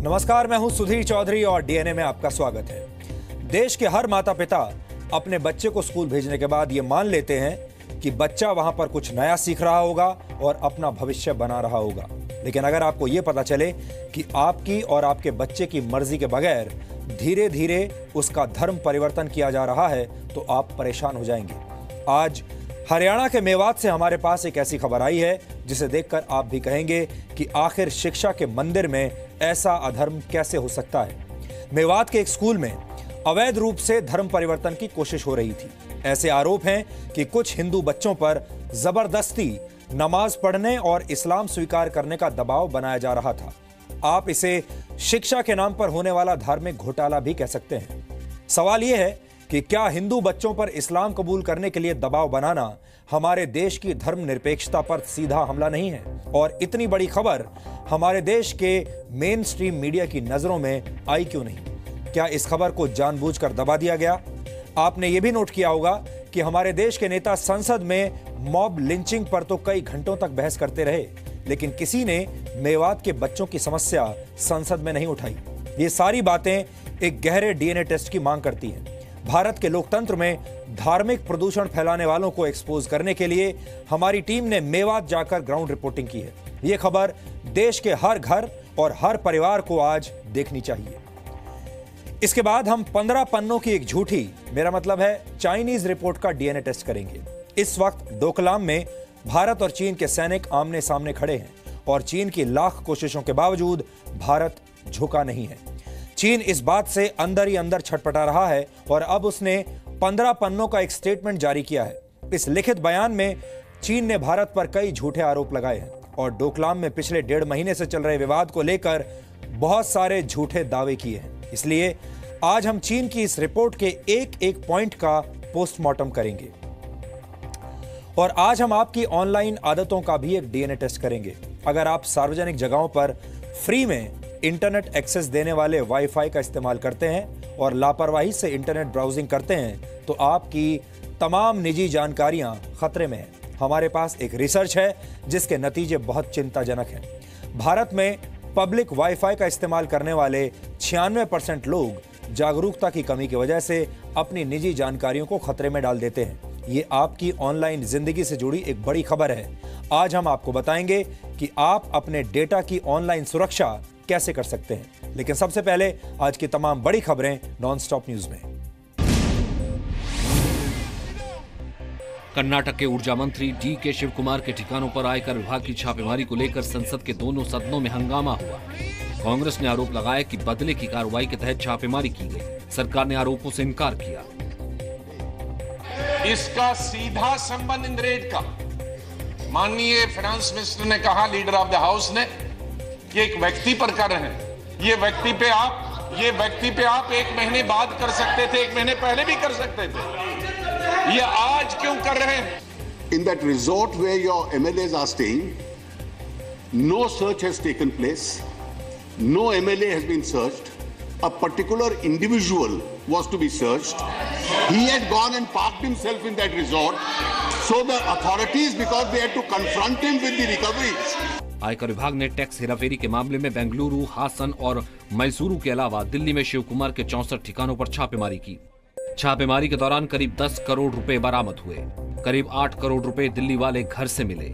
नमस्कार, मैं हूं सुधीर चौधरी और डीएनए में आपका स्वागत है। देश के हर माता पिता अपने बच्चे को स्कूल भेजने के बाद ये मान लेते हैं कि बच्चा वहां पर कुछ नया सीख रहा होगा और अपना भविष्य बना रहा होगा। लेकिन अगर आपको ये पता चले कि आपकी और आपके बच्चे की मर्जी के बगैर धीरे धीरे उसका धर्म परिवर्तन किया जा रहा है तो आप परेशान हो जाएंगे। आज हरियाणा के मेवात से हमारे पास एक ऐसी खबर आई है जिसे देखकर आप भी कहेंगे कि आखिर शिक्षा के मंदिर में ऐसा अधर्म कैसे हो सकता है। मेवात के एक स्कूल में अवैध रूप से धर्म परिवर्तन की कोशिश हो रही थी। ऐसे आरोप हैं कि कुछ हिंदू बच्चों पर जबरदस्ती नमाज पढ़ने और इस्लाम स्वीकार करने का दबाव बनाया जा रहा था। आप इसे शिक्षा के नाम पर होने वाला धार्मिक घोटाला भी कह सकते हैं। सवाल यह है कि क्या हिंदू बच्चों पर इस्लाम कबूल करने के लिए दबाव बनाना हमारे देश की धर्मनिरपेक्षता पर सीधा हमला नहीं है? और इतनी बड़ी खबर हमारे देश के मेन स्ट्रीम मीडिया की नजरों में आई क्यों नहीं? क्या इस खबर को जानबूझकर दबा दिया गया? आपने यह भी नोट किया होगा कि हमारे देश के नेता संसद में मॉब लिंचिंग पर तो कई घंटों तक बहस करते रहे, लेकिन किसी ने मेवात के बच्चों की समस्या संसद में नहीं उठाई। ये सारी बातें एक गहरे डीएनए टेस्ट की मांग करती हैं। भारत के लोकतंत्र में धार्मिक प्रदूषण फैलाने वालों को एक्सपोज करने के लिए हमारी टीम ने मेवात जाकर ग्राउंड रिपोर्टिंग की है। यह खबर देश के हर घर और हर परिवार को आज देखनी चाहिए। इसके बाद हम 15 पन्नों की एक झूठी, मेरा मतलब है चाइनीज रिपोर्ट का डीएनए टेस्ट करेंगे। इस वक्त डोकलाम में भारत और चीन के सैनिक आमने सामने खड़े हैं और चीन की लाख कोशिशों के बावजूद भारत झुका नहीं है। चीन इस बात से अंदर ही अंदर छटपटा रहा है और अब उसने 15 पन्नों का एक स्टेटमेंट जारी किया है। इस लिखित बयान में चीन ने भारत पर कई झूठे आरोप लगाए हैं और डोकलाम में पिछले 1.5 महीने से चल रहे विवाद को लेकर बहुत सारे झूठे दावे किए हैं। इसलिए आज हम चीन की इस रिपोर्ट के एक एक पॉइंट का पोस्टमार्टम करेंगे और आज हम आपकी ऑनलाइन आदतों का भी एक डीएनए टेस्ट करेंगे। अगर आप सार्वजनिक जगहों पर फ्री में इंटरनेट एक्सेस देने वाले वाईफाई का इस्तेमाल करते हैं और लापरवाही से इंटरनेट ब्राउजिंग करते हैं तो आपकी तमाम निजी जानकारियां खतरे में हैं। हमारे पास एक रिसर्च है जिसके नतीजे बहुत चिंताजनक हैं। भारत में पब्लिक वाईफाई का इस्तेमाल करने वाले 96% लोग जागरूकता की कमी की वजह से अपनी निजी जानकारियों को खतरे में डाल देते हैं। ये आपकी ऑनलाइन जिंदगी से जुड़ी एक बड़ी खबर है। आज हम आपको बताएंगे कि आप अपने डेटा की ऑनलाइन सुरक्षा कैसे कर सकते हैं। लेकिन सबसे पहले आज की तमाम बड़ी खबरें नॉनस्टॉप न्यूज में। कर्नाटक के ऊर्जा मंत्री डी.के. शिव कुमार के ठिकानों पर आयकर विभाग की छापेमारी को लेकर संसद के दोनों सदनों में हंगामा हुआ। कांग्रेस ने आरोप लगाया कि बदले की कार्रवाई के तहत छापेमारी की गई। सरकार ने आरोपों से इनकार किया। इसका सीधा संबंध इन रेड का, माननीय फाइनेंस मिनिस्टर ने कहा, लीडर ऑफ द हाउस ने, कि एक व्यक्ति पर कर रहे हैं। ये व्यक्ति पे आप 1 महीने बाद कर सकते थे, 1 महीने पहले भी कर सकते थे। ये आज क्यों कर रहे हैं? In that resort where your MLAs are staying, no search has taken place. No MLA has been searched. A particular individual was to be searched. He had gone and parked himself in that resort. So the authorities, because they had to confront him with the recoveries. आयकर विभाग ने tax हेराफेरी के मामले में बेंगलुरु, हासन और मैसूरू के अलावा दिल्ली में शिव कुमार के 64 ठिकानों पर छापेमारी की। छापेमारी के दौरान करीब 10 करोड़ रुपए बरामद हुए। करीब 8 करोड़ रुपए दिल्ली वाले घर से मिले।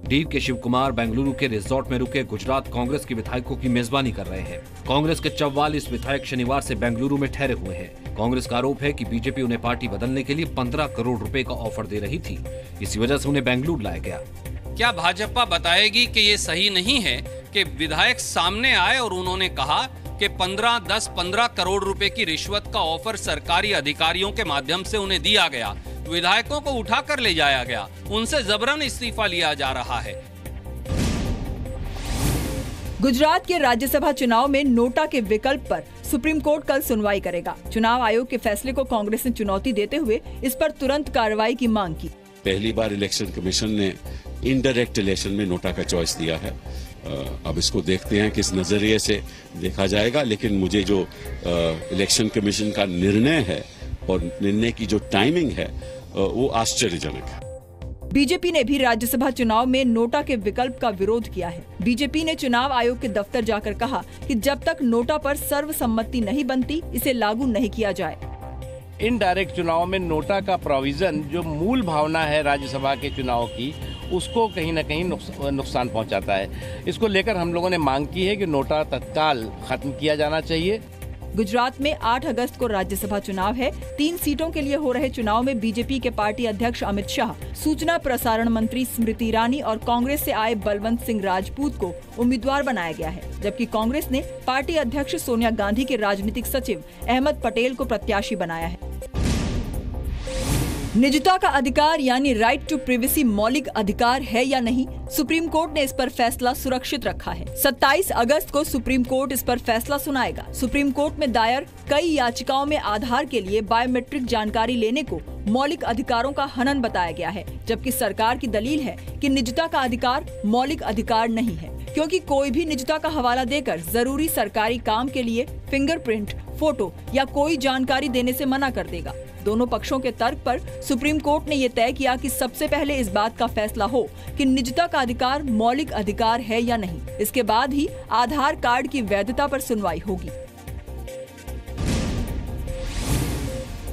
डी.के. शिव कुमार बेंगलुरु के रिजॉर्ट में रुके गुजरात कांग्रेस के विधायकों की मेजबानी कर रहे हैं। कांग्रेस के 44 विधायक शनिवार से बेंगलुरु में ठहरे हुए हैं। कांग्रेस का आरोप है कि बीजेपी उन्हें पार्टी बदलने के लिए 15 करोड़ रुपए का ऑफर दे रही थी। इसी वजह से उन्हें बेंगलुरु लाया गया। क्या भाजपा बताएगी कि ये सही नहीं है कि विधायक सामने आए और उन्होंने कहा कि 15 करोड़ रुपए की रिश्वत का ऑफर सरकारी अधिकारियों के माध्यम से उन्हें दिया गया, विधायकों को उठाकर ले जाया गया, उनसे जबरन इस्तीफा लिया जा रहा है। गुजरात के राज्यसभा चुनाव में नोटा के विकल्प पर सुप्रीम कोर्ट कल सुनवाई करेगा। चुनाव आयोग के फैसले को कांग्रेस ने चुनौती देते हुए इस पर तुरंत कार्रवाई की मांग की। पहली बार इलेक्शन कमीशन ने इनडायरेक्ट इलेक्शन में नोटा का चॉइस दिया है। अब इसको देखते हैं किस नजरिए से देखा जाएगा, लेकिन मुझे जो इलेक्शन कमीशन का निर्णय है और निर्णय की जो टाइमिंग है वो आश्चर्यजनक है। बीजेपी ने भी राज्यसभा चुनाव में नोटा के विकल्प का विरोध किया है। बीजेपी ने चुनाव आयोग के दफ्तर जाकर कहा कि जब तक नोटा पर सर्वसम्मति नहीं बनती, इसे लागू नहीं किया जाए। इनडायरेक्ट चुनाव में नोटा का प्रोविजन जो मूल भावना है राज्यसभा के चुनाव की, उसको कहीं न कहीं नुकसान पहुंचाता है। इसको लेकर हम लोगों ने मांग की है कि नोटा तत्काल खत्म किया जाना चाहिए। गुजरात में 8 अगस्त को राज्यसभा चुनाव है। 3 सीटों के लिए हो रहे चुनाव में बीजेपी के पार्टी अध्यक्ष अमित शाह, सूचना प्रसारण मंत्री स्मृति ईरानी और कांग्रेस से आए बलवंत सिंह राजपूत को उम्मीदवार बनाया गया है, जबकि कांग्रेस ने पार्टी अध्यक्ष सोनिया गांधी के राजनीतिक सचिव अहमद पटेल को प्रत्याशी बनाया है। निजता का अधिकार यानी राइट टू प्रिवेसी मौलिक अधिकार है या नहीं, सुप्रीम कोर्ट ने इस पर फैसला सुरक्षित रखा है। 27 अगस्त को सुप्रीम कोर्ट इस पर फैसला सुनाएगा। सुप्रीम कोर्ट में दायर कई याचिकाओं में आधार के लिए बायोमेट्रिक जानकारी लेने को मौलिक अधिकारों का हनन बताया गया है, जबकि सरकार की दलील है कि निजता का अधिकार मौलिक अधिकार नहीं है, क्योंकि कोई भी निजता का हवाला देकर जरूरी सरकारी काम के लिए फिंगरप्रिंट, फोटो या कोई जानकारी देने से मना कर देगा। दोनों पक्षों के तर्क पर सुप्रीम कोर्ट ने ये तय किया कि सबसे पहले इस बात का फैसला हो कि निजता का अधिकार मौलिक अधिकार है या नहीं। इसके बाद ही आधार कार्ड की वैधता पर सुनवाई होगी।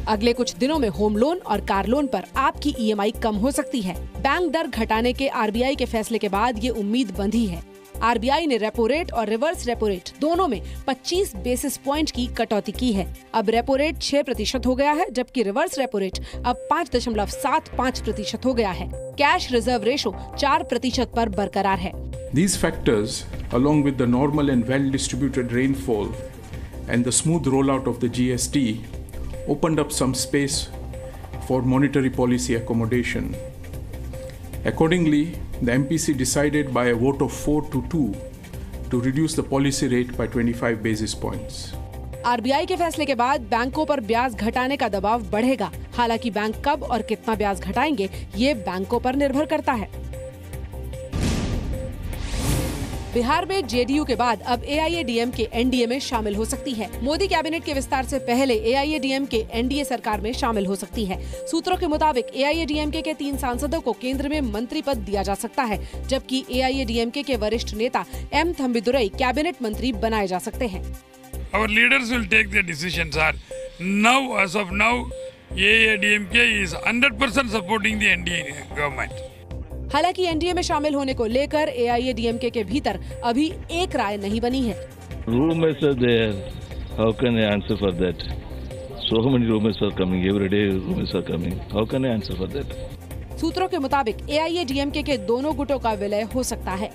अगले कुछ दिनों में होम लोन और कार लोन पर आपकी ईएमआई कम हो सकती है। बैंक दर घटाने के आरबीआई के फैसले के बाद ये उम्मीद बंधी है। आरबीआई ने रेपो रेट और रिवर्स रेपो रेट दोनों में 25 बेसिस पॉइंट की कटौती की है। अब रेपो रेट 6% हो गया है, जबकि रिवर्स रेपो रेट अब 5.75% हो गया है। कैश रिजर्व रेशो 4% पर बरकरार है। These factors, along with the normal and well-distributed rainfall and the smooth rollout of the GST, opened up some space for monetary policy accommodation. Accordingly, the MPC decided by a vote of 4-2 to reduce the policy rate by 25 basis points. RBI के फैसले के बाद बैंकों पर ब्याज घटाने का दबाव बढ़ेगा। हालांकि बैंक कब और कितना ब्याज घटाएंगे, ये बैंकों पर निर्भर करता है। बिहार में जेडीयू के बाद अब एआईएडीएमके एनडीए में शामिल हो सकती है। मोदी कैबिनेट के विस्तार से पहले एआईएडीएमके एनडीए सरकार में शामिल हो सकती है। सूत्रों के मुताबिक एआईएडीएमके के 3 सांसदों को केंद्र में मंत्री पद दिया जा सकता है, जबकि एआईएडीएमके के वरिष्ठ नेता एम थम्बिदुरई कैबिनेट मंत्री बनाए जा सकते हैं। Our leaders will take their decisions. Now, as of now, AIADMK is 100% supporting the NDA government. हालांकि एनडीए में शामिल होने को लेकर एआईएडीएमके के भीतर अभी एक राय नहीं बनी है। Rumors are there. How can I answer for that? So many rumors are coming. Every day rumors are coming. How can I answer for that? सूत्रों के मुताबिक एआईएडीएमके के दोनों गुटों का विलय हो सकता है।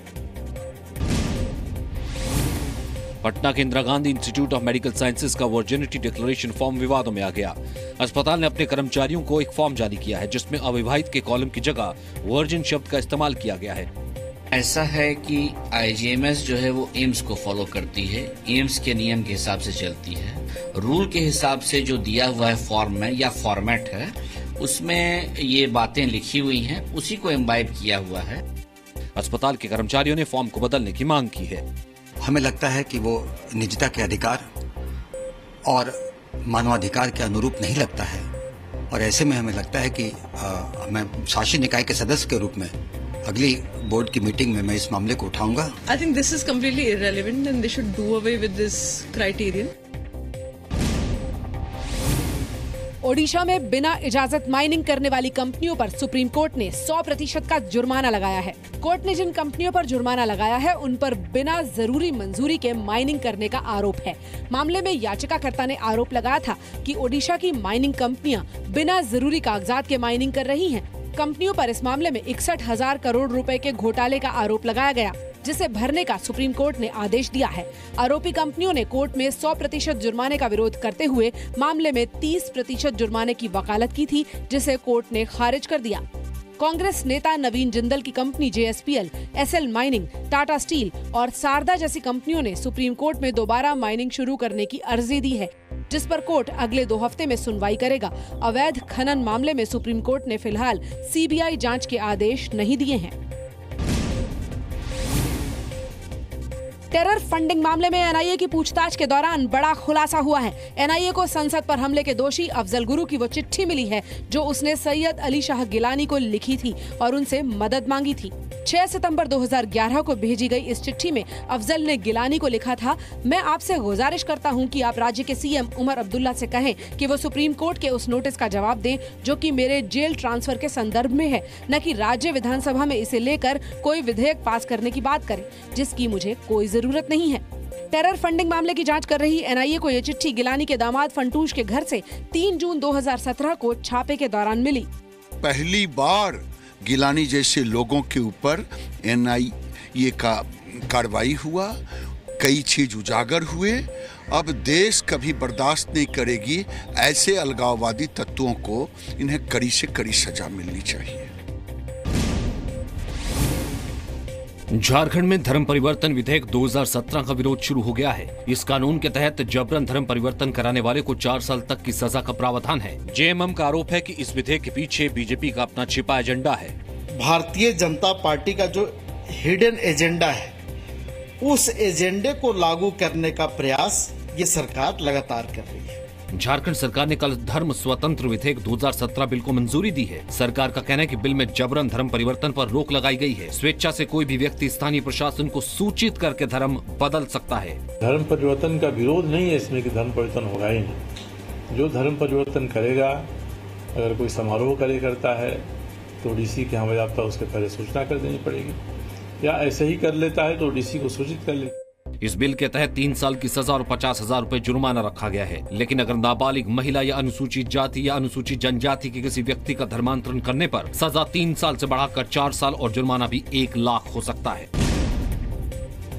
पटना के Indira Gandhi institute of medical sciences का वर्जिनिटी डिक्लेरेशन फॉर्म विवादों में आ गया। अस्पताल ने अपने कर्मचारियों को एक फॉर्म जारी किया है, जिसमें अविवाहित के कॉलम की जगह वर्जिन शब्द का इस्तेमाल किया गया है। ऐसा है कि आईजीएमएस जो है वो एम्स को फॉलो करती है, एम्स के नियम के हिसाब से चलती है। रूल के हिसाब से जो दिया हुआ है फॉर्म में या फॉर्मेट है, उसमें ये बातें लिखी हुई हैं, उसी को इम्बाइब किया हुआ है। अस्पताल के कर्मचारियों ने फॉर्म को बदलने की मांग की है। हमें लगता है कि वो निजता के अधिकार और मानवाधिकार के अनुरूप नहीं लगता है, और ऐसे में हमें लगता है कि मैं शासी निकाय के सदस्य के रूप में अगली बोर्ड की मीटिंग में मैं इस मामले को उठाऊंगा। I think this is completely irrelevant and they should do away with this criterion. Odisha में बिना इजाजत माइनिंग करने वाली कंपनियों पर सुप्रीम कोर्ट ने 100% का जुर्माना लगाया है। कोर्ट ने जिन कंपनियों पर जुर्माना लगाया है, उन पर बिना जरूरी मंजूरी के माइनिंग करने का आरोप है। मामले में याचिकाकर्ता ने आरोप लगाया था कि ओडिशा की माइनिंग कंपनियां बिना जरूरी कागजात के माइनिंग कर रही हैं। कंपनियों पर इस मामले में 61,000 करोड़ रुपए के घोटाले का आरोप लगाया गया, जिसे भरने का सुप्रीम कोर्ट ने आदेश दिया है। आरोपी कंपनियों ने कोर्ट में 100% जुर्माने का विरोध करते हुए मामले में 30% जुर्माने की वकालत की थी, जिसे कोर्ट ने खारिज कर दिया। कांग्रेस नेता नवीन जिंदल की company JSPL, SL mining, Tata steel और सारदा जैसी कंपनियों ने सुप्रीम कोर्ट में दोबारा माइनिंग शुरू करने की अर्जी दी है, जिस पर कोर्ट अगले 2 हफ्ते में सुनवाई करेगा। अवैध खनन मामले में सुप्रीम कोर्ट ने फिलहाल सीबीआई जांच के आदेश नहीं दिए हैं। टेरर फंडिंग मामले में एनआईए की पूछताछ के दौरान बड़ा खुलासा हुआ है। एनआईए को संसद पर हमले के दोषी अफजल गुरु की वो चिट्ठी मिली है जो उसने सैयद अली शाह गिलानी को लिखी थी और उनसे मदद मांगी थी। 6 सितंबर 2011 को भेजी गई इस चिट्ठी में अफजल ने गिलानी को लिखा था, मैं आपसे गुजारिश करता हूं कि आप राज्य के सीएम उमर अब्दुल्ला से कहें कि वो सुप्रीम कोर्ट के उस नोटिस का जवाब दें जो कि मेरे जेल ट्रांसफर के संदर्भ में है, न कि राज्य विधानसभा में इसे लेकर कोई विधेयक पास करने की बात करें जिसकी मुझे कोई जरूरत नहीं है। टेरर फंडिंग मामले की जांच कर रही एनआईए को ये चिट्ठी गिलानी के दामाद फंटूश के घर से 3 जून 2017 को छापे के दौरान मिली। पहली बार गिलानी जैसे लोगों के ऊपर एनआईए का कार्रवाई हुआ, कई चीज उजागर हुए। अब देश कभी बर्दाश्त नहीं करेगी ऐसे अलगाववादी तत्वों को, इन्हें कड़ी से कड़ी सजा मिलनी चाहिए। झारखंड में धर्म परिवर्तन विधेयक 2017 का विरोध शुरू हो गया है। इस कानून के तहत जबरन धर्म परिवर्तन कराने वाले को 4 साल तक की सजा का प्रावधान है। जेएमएम का आरोप है कि इस विधेयक के पीछे बीजेपी का अपना छिपा एजेंडा है। भारतीय जनता पार्टी का जो हिडन एजेंडा है, उस एजेंडे को लागू करने का प्रयास ये सरकार लगातार कर रही है। झारखंड सरकार ने कल धर्म स्वतंत्र विधेयक 2017 बिल को मंजूरी दी है। सरकार का कहना है कि बिल में जबरन धर्म परिवर्तन पर रोक लगाई गई है। स्वेच्छा से कोई भी व्यक्ति स्थानीय प्रशासन को सूचित करके धर्म बदल सकता है। धर्म परिवर्तन का विरोध नहीं है इसमें कि धर्म परिवर्तन होगा ही नहीं। जो धर्म परिवर्तन करेगा, अगर कोई समारोह करता है तो डीसी के यहाँ बजाता उसके पहले सूचना कर देनी पड़ेगी, या ऐसे ही कर लेता है तो डीसी को सूचित कर ले। इस बिल के तहत 3 साल की सजा और 50,000 रुपए जुर्माना रखा गया है। लेकिन अगर नाबालिग महिला या अनुसूचित जाति या अनुसूचित जनजाति के किसी व्यक्ति का धर्मांतरण करने पर सजा 3 साल से बढ़ाकर 4 साल और जुर्माना भी 1 लाख हो सकता है।